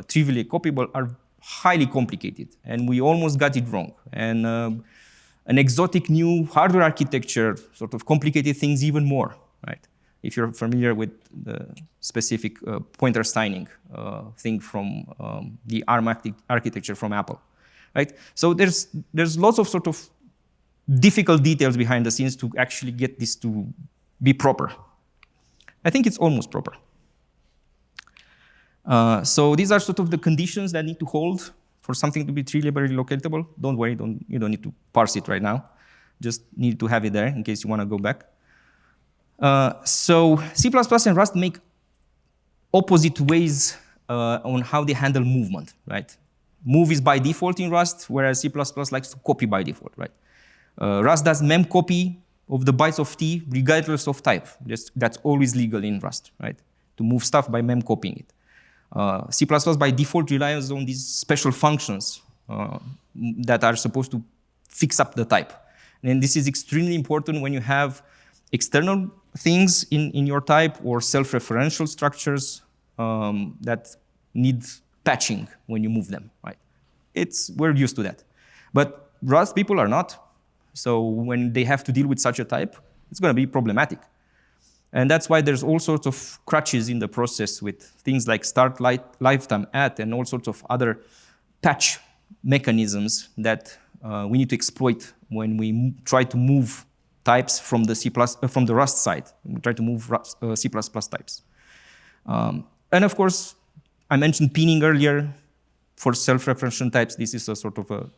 trivially copyable are highly complicated, and we almost got it wrong. And an exotic new hardware architecture sort of complicated things even more, right? If you're familiar with the specific pointer signing thing from the ARM architecture from Apple, right? So there's lots of sort of difficult details behind the scenes to actually get this to be proper. I think it's almost proper. So these are sort of the conditions that need to hold for something to be trivially relocatable. Don't worry, you don't need to parse it right now. Just need to have it there in case you want to go back. So C++ and Rust make opposite ways on how they handle movement, right? Move is by default in Rust, whereas C++ likes to copy by default, right? Rust does memcopy of the bytes of t regardless of type. That's always legal in Rust, right? To move stuff by memcopying it. C++ by default relies on these special functions that are supposed to fix up the type. And this is extremely important when you have external things in your type or self-referential structures that need patching when you move them, right? We're used to that. But Rust people are not. So when they have to deal with such a type, it's going to be problematic. And that's why there's all sorts of crutches in the process with things like start lifetime at and all sorts of other patch mechanisms that we need to exploit when we try to move types from the Rust side. We try to move C++ types. And of course, I mentioned pinning earlier. For self-referential types, this is a sort of a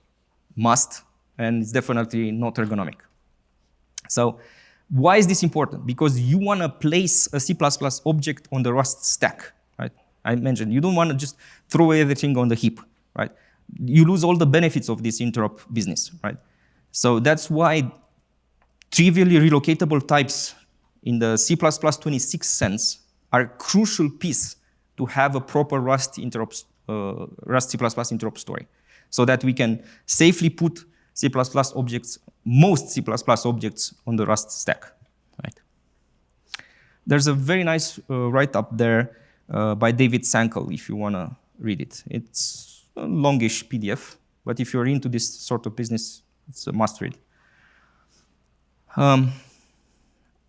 must, and it's definitely not ergonomic. So why is this important? Because you want to place a C++ object on the Rust stack, right? I mentioned, you don't want to just throw everything on the heap, right? You lose all the benefits of this interop business, right? So that's why trivially relocatable types in the C++26 sense are a crucial piece to have a proper Rust interop, Rust C++ interop story, so that we can safely put C++ objects, most C++ objects on the Rust stack, right? There's a very nice write-up there by David Sankel, if you want to read it. It's a longish PDF, but if you're into this sort of business, it's a must-read.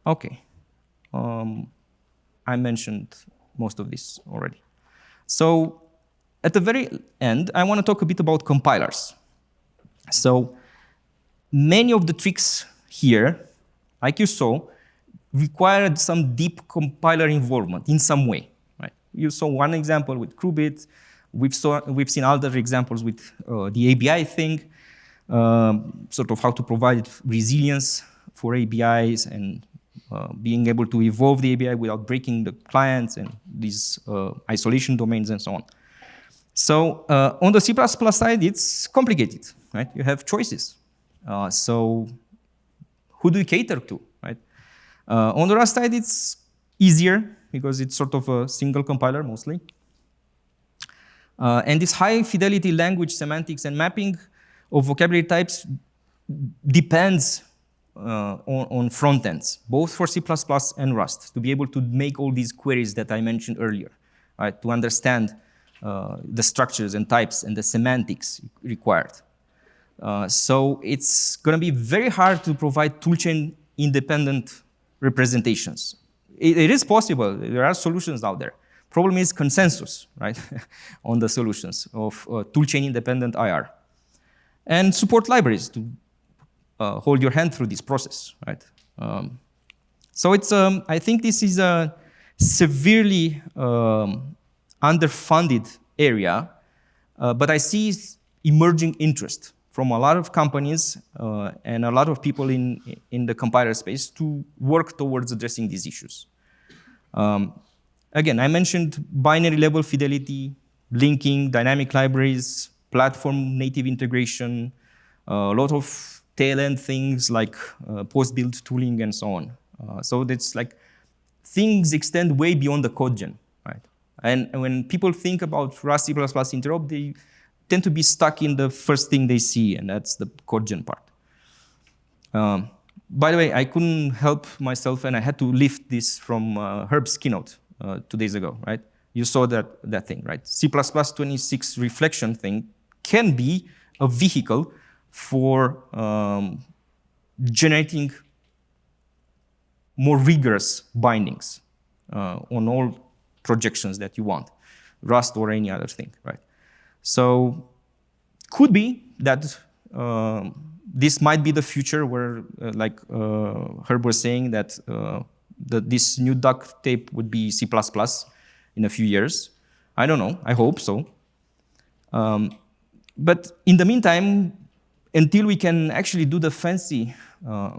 Okay. I mentioned most of this already. So at the very end, I want to talk a bit about compilers. So many of the tricks here, like you saw, required some deep compiler involvement in some way. Right? You saw one example with Cubit. We've seen other examples with the ABI thing, sort of how to provide resilience for ABIs and being able to evolve the ABI without breaking the clients and these isolation domains and so on. So on the C++ side, it's complicated, right? You have choices. So who do you cater to, right? On the Rust side, it's easier because it's sort of a single compiler mostly. And this high fidelity language semantics and mapping of vocabulary types depends on front ends, both for C++ and Rust, to be able to make all these queries that I mentioned earlier, right? To understand the structures and types and the semantics required. So it's going to be very hard to provide toolchain independent representations. It is possible. There are solutions out there. Problem is consensus, right, on the solutions of toolchain independent IR. And support libraries to hold your hand through this process, right? So it's, I think this is a severely underfunded area, but I see emerging interest from a lot of companies and a lot of people in the compiler space to work towards addressing these issues. Again, I mentioned binary level fidelity, linking, dynamic libraries, platform native integration, a lot of tail-end things like post-build tooling and so on. So that's like things extend way beyond the code gen, right? And when people think about Rust C++ interop, they tend to be stuck in the first thing they see, and that's the code gen part. By the way, I couldn't help myself, and I had to lift this from Herb's keynote 2 days ago, right? You saw that thing, right? C++26 reflection thing can be a vehicle for generating more rigorous bindings on all projections that you want, Rust or any other thing, right? So could be that this might be the future where, like Herb was saying, that this new duct tape would be C++ in a few years. I don't know, I hope so. But in the meantime, until we can actually do the fancy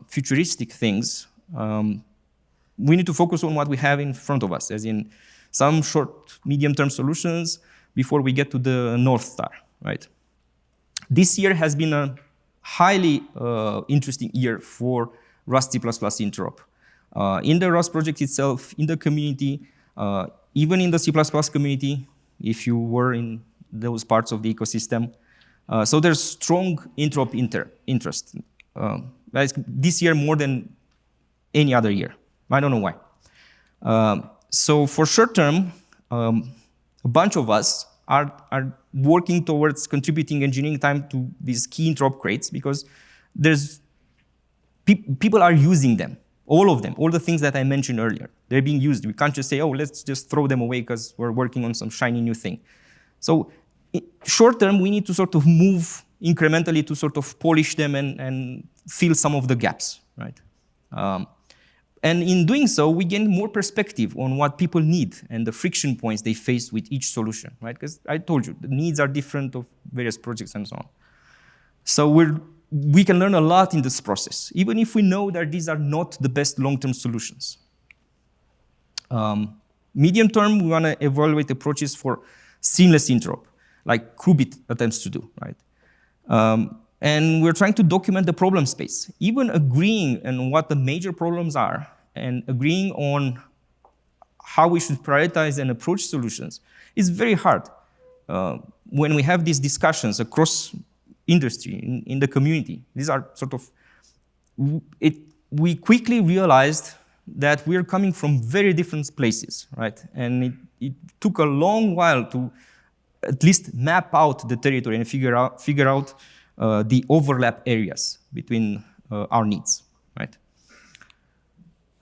futuristic things, we need to focus on what we have in front of us, as in some short, medium-term solutions before we get to the North Star, right? This year has been a highly interesting year for Rust C++ interop. In the Rust project itself, in the community, even in the C++ community, if you were in those parts of the ecosystem. So there's strong interop interest. This year more than any other year. I don't know why. So for short term, a bunch of us are working towards contributing engineering time to these key interop crates because there's people are using them, all of them, all the things that I mentioned earlier. They're being used. We can't just say, oh, let's just throw them away because we're working on some shiny new thing. So short term, we need to sort of move incrementally to sort of polish them and fill some of the gaps, right? And in doing so, we gain more perspective on what people need and the friction points they face with each solution, right? Because I told you, the needs are different of various projects and so on. So we can learn a lot in this process, even if we know that these are not the best long-term solutions. Medium term, we want to evaluate approaches for seamless interop, like Cubit attempts to do, right? And we're trying to document the problem space, even agreeing on what the major problems are and agreeing on how we should prioritize and approach solutions is very hard. When we have these discussions across industry, in the community, these are sort of, we quickly realized that we're coming from very different places, right? And it took a long while to at least map out the territory and figure out the overlap areas between our needs, right?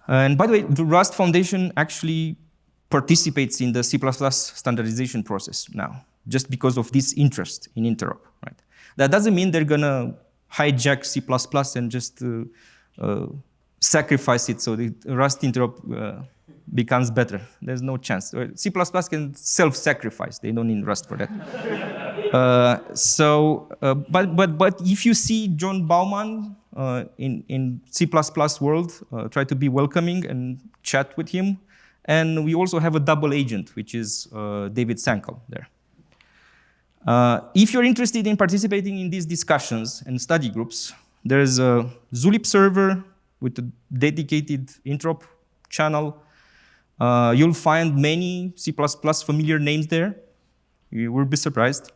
And by the way, the Rust Foundation actually participates in the C++ standardization process now, just because of this interest in interop, right? That doesn't mean they're gonna hijack C++ and just sacrifice it so the Rust interop becomes better. There's no chance. C++ can self-sacrifice. They don't need Rust for that. But if you see John Bauman in C++ world, try to be welcoming and chat with him. And we also have a double agent, which is David Sankel there. If you're interested in participating in these discussions and study groups, there's a Zulip server with a dedicated interop channel. You'll find many C++ familiar names there. You will be surprised.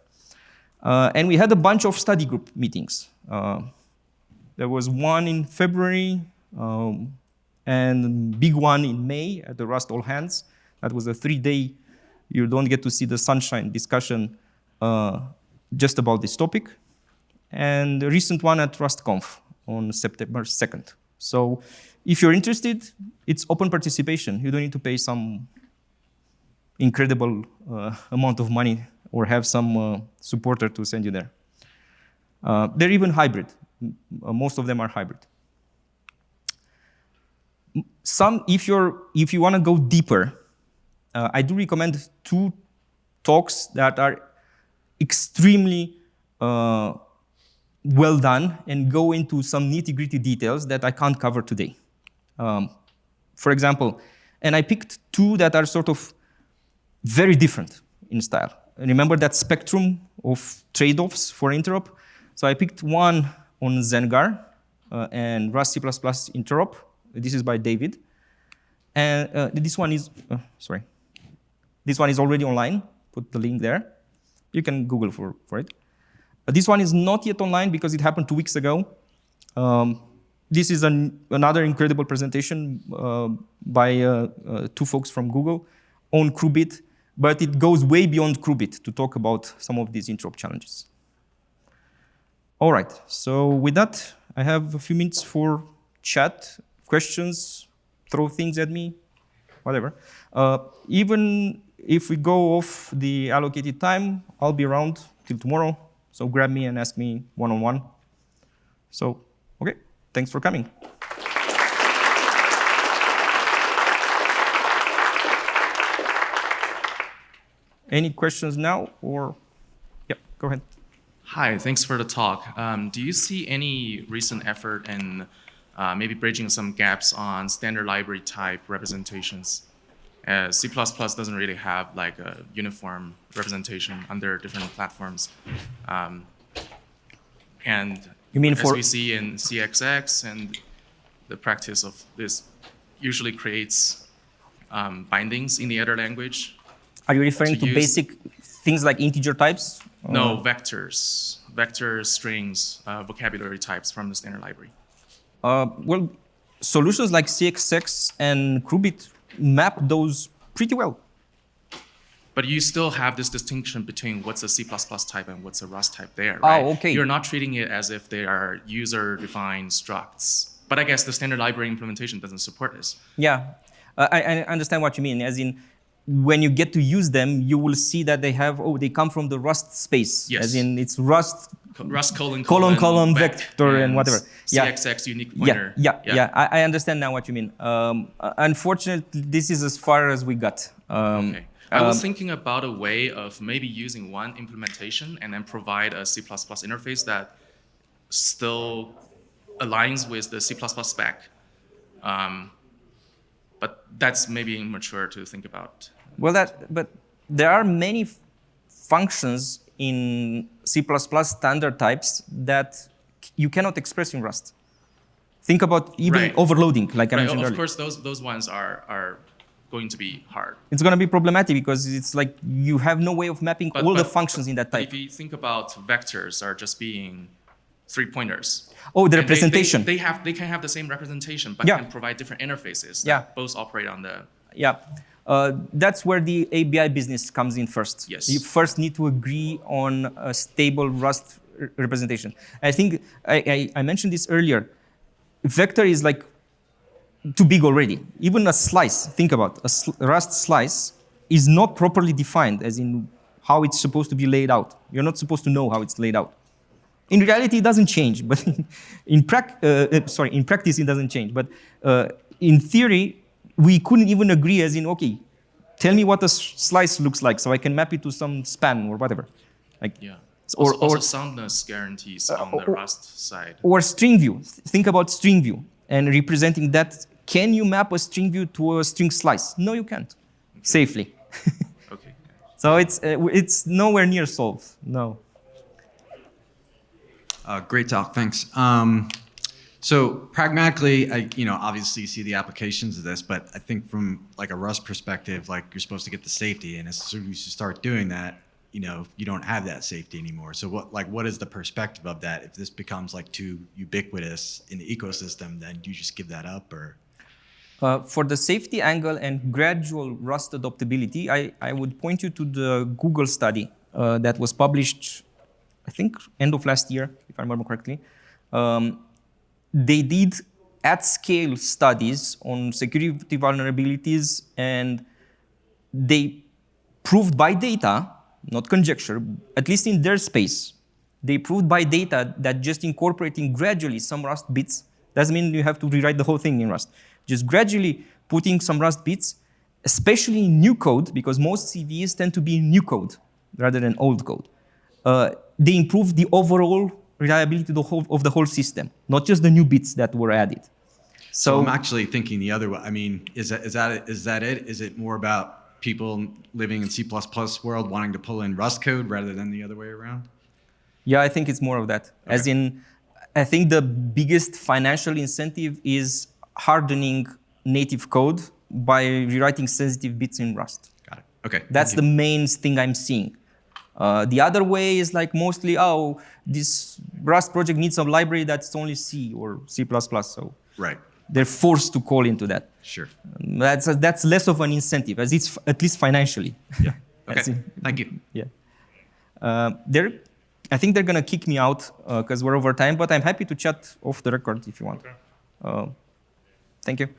And we had a bunch of study group meetings. There was one in February and a big one in May at the Rust All Hands. That was a 3-day, you don't get to see the sunshine discussion just about this topic. And a recent one at RustConf on September 2nd. So if you're interested, it's open participation. You don't need to pay some incredible amount of money or have some supporter to send you there. They're even hybrid. Most of them are hybrid. If you want to go deeper, I do recommend 2 talks that are extremely well done and go into some nitty-gritty details that I can't cover today. For example, and I picked 2 that are sort of very different in style. Remember that spectrum of trade-offs for interop? So I picked one on Zngur and Rust C++ interop. This is by David. And this one is, This one is already online. Put the link there. You can Google for it. This one is not yet online because it happened 2 weeks ago. This is another incredible presentation by 2 folks from Google on Cubit, but it goes way beyond Cubit to talk about some of these interop challenges. All right, so with that, I have a few minutes for chat, questions, throw things at me, whatever. Even if we go off the allocated time, I'll be around till tomorrow. So grab me and ask me one-on-one. So, okay, thanks for coming. Any questions now, or, yeah, go ahead. Hi, thanks for the talk. Do you see any recent effort in maybe bridging some gaps on standard library type representations? C++ doesn't really have like a uniform representation under different platforms. And you mean as for we see in CXX, and the practice of this usually creates bindings in the other language. Are you referring to basic things like integer types? No, vectors, strings, vocabulary types from the standard library. Well, solutions like CXX and Cubit map those pretty well. But you still have this distinction between what's a C++ type and what's a Rust type there, right? Oh, okay. You're not treating it as if they are user-defined structs. But I guess the standard library implementation doesn't support this. Yeah, I understand what you mean. As in, when you get to use them, you will see that they have, they come from the Rust space. Yes. As in, it's Rust colon vector and whatever. CXX unique pointer. Yeah. I understand now what you mean. Unfortunately, this is as far as we got. Okay. I was thinking about a way of maybe using one implementation and then provide a C++ interface that still aligns with the C++ spec. But that's maybe immature to think about. Well, but there are many functions in C++ standard types that you cannot express in Rust. Think about even overloading, like I mentioned earlier. Of course, those ones are going to be hard. It's going to be problematic because it's like you have no way of mapping all the functions in that type. But if you think about vectors are just being 3 pointers. Oh, the representation. They can have the same representation, but can provide different interfaces that both operate on the. Yeah. That's where the ABI business comes in first. Yes. You first need to agree on a stable Rust representation. I think I mentioned this earlier. Vector is like too big already. Even a slice, think about a Rust slice is not properly defined as in how it's supposed to be laid out. You're not supposed to know how it's laid out. In reality, it doesn't change, but in practice, it doesn't change. But in theory, we couldn't even agree as in, okay, tell me what a slice looks like so I can map it to some span or whatever. Like, yeah. Also soundness guarantees on the Rust side. Or string view. Think about string view and representing that. Can you map a string view to a string slice? No, you can't. Okay. Safely. Okay. So it's nowhere near solved. No. Great talk, thanks. So pragmatically, obviously you see the applications of this, but I think from like a Rust perspective, like you're supposed to get the safety, and as soon as you start doing that, you don't have that safety anymore. So what is the perspective of that? If this becomes like too ubiquitous in the ecosystem, then do you just give that up, or? For the safety angle and gradual Rust adoptability, I would point you to the Google study that was published, I think, end of last year, if I remember correctly. They did at-scale studies on security vulnerabilities, and they proved by data, not conjecture, at least in their space, they proved by data that just incorporating gradually some Rust bits, doesn't mean you have to rewrite the whole thing in Rust, just gradually putting some Rust bits, especially in new code, because most CVEs tend to be new code rather than old code. They improved the overall reliability of the whole system, not just the new bits that were added. So I'm actually thinking the other way. I mean, is that it? Is it more about people living in C++ world wanting to pull in Rust code rather than the other way around? Yeah, I think it's more of that. Okay. As in, I think the biggest financial incentive is hardening native code by rewriting sensitive bits in Rust. Got it. Okay. That's the main thing I'm seeing. The other way is like mostly, oh, this Rust project needs a library that's only C or C++. So right. They're forced to call into that. Sure. That's less of an incentive, as it's at least financially. Yeah. Okay. Thank you. Yeah. I think they're gonna kick me out because we're over time, but I'm happy to chat off the record if you want. Okay. Thank you.